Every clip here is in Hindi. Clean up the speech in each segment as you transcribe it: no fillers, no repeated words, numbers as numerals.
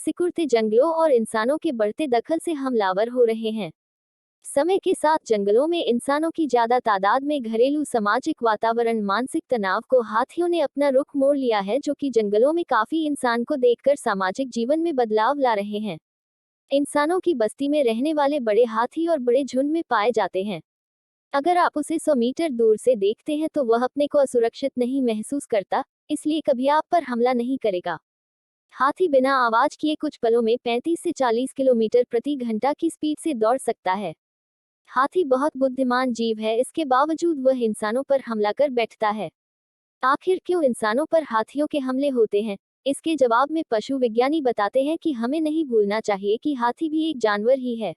सिकुड़ते जंगलों और इंसानों के बढ़ते दखल से हमलावर हो रहे हैं। समय के साथ जंगलों में इंसानों की ज्यादा तादाद में घरेलू सामाजिक वातावरण मानसिक तनाव को हाथियों ने अपना रुख मोड़ लिया है, जो कि जंगलों में काफी इंसान को देखकर सामाजिक जीवन में बदलाव ला रहे हैं। इंसानों की बस्ती में रहने वाले बड़े हाथी और बड़े झुंड में पाए जाते हैं। अगर आप उसे 100 मीटर दूर से देखते हैं तो वह अपने को असुरक्षित नहीं महसूस करता, इसलिए कभी आप पर हमला नहीं करेगा। हाथी बिना आवाज किए कुछ पलों में 35 से 40 किलोमीटर प्रति घंटा की स्पीड से दौड़ सकता है। हाथी बहुत बुद्धिमान जीव है, इसके बावजूद वह इंसानों पर हमला कर बैठता है। आखिर क्यों इंसानों पर हाथियों के हमले होते हैं? इसके जवाब में पशु विज्ञानी बताते हैं कि हमें नहीं भूलना चाहिए कि हाथी भी एक जानवर ही है।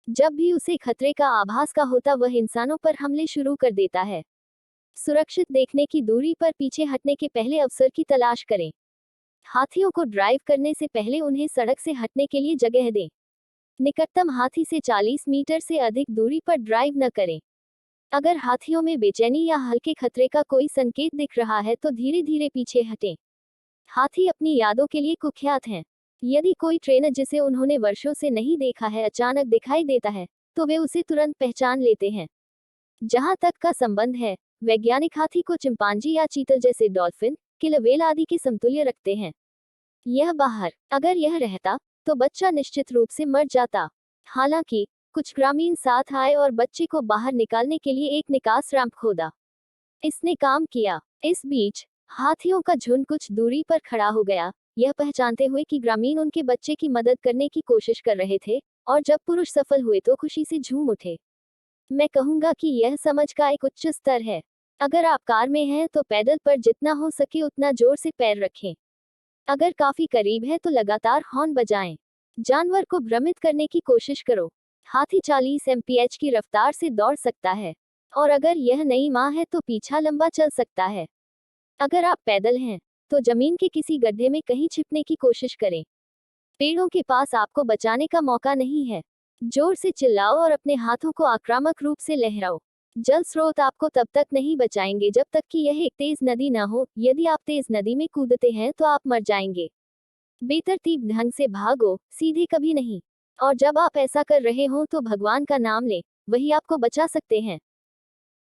जब भी उसे खतरे का आभास का होता वह इंसानों पर हमले शुरू कर देता है। सुरक्षित देखने की दूरी पर पीछे हटने के पहले अवसर की तलाश करें। हाथियों को ड्राइव करने से पहले उन्हें सड़क से हटने के लिए जगह दें। निकटतम हाथी से 40 मीटर से अधिक दूरी पर ड्राइव न करें। अगर हाथियों में बेचैनी या हल्के खतरे का कोई संकेत दिख रहा है तो धीरे धीरे पीछे हटें। हाथी अपनी यादों के लिए कुख्यात हैं। यदि कोई ट्रेनर जिसे उन्होंने वर्षों से नहीं देखा है अचानक दिखाई देता है, तो वे उसे तुरंत पहचान लेते हैं। जहां तक का संबंध है, वैज्ञानिक हाथी को चिंपांजी या चीतल जैसे डॉल्फिन, किलर व्हेल आदि के समतुल्य रखते हैं। यह बाहर अगर यह रहता तो बच्चा निश्चित रूप से मर जाता। हालांकि कुछ ग्रामीण साथ आए और बच्चे को बाहर निकालने के लिए एक निकास रैंप खोदा। इसने काम किया। इस बीच हाथियों का झुंड कुछ दूरी पर खड़ा हो गया, यह पहचानते हुए कि ग्रामीण उनके बच्चे की मदद करने की कोशिश कर रहे थे, और जब पुरुष सफल हुए तो खुशी से झूम उठे। मैं कहूंगा कि यह समझ का एक उच्च स्तर है। अगर आप कार में हैं तो पैडल पर जितना हो सके उतना जोर से पैर रखें। अगर काफी करीब है तो लगातार हॉर्न बजाएं। जानवर को भ्रमित करने की कोशिश करो। हाथी 40 mph की रफ्तार से दौड़ सकता है, और अगर यह नई माँ है तो पीछा लंबा चल सकता है। अगर आप पैदल हैं तो जमीन के किसी गड्ढे में कहीं छिपने की कोशिश करें। पेड़ों के पास आपको बचाने का मौका नहीं है। जोर से चिल्लाओ और अपने हाथों को आक्रामक रूप से लहराओ। जल स्रोत आपको तब तक नहीं बचाएंगे जब तक कि यह एक तेज नदी न हो। यदि आप तेज नदी में कूदते हैं तो आप मर जाएंगे। बेतरतीब ढंग से भागो, सीधे कभी नहीं। और जब आप ऐसा कर रहे हो तो भगवान का नाम लें, वही आपको बचा सकते हैं।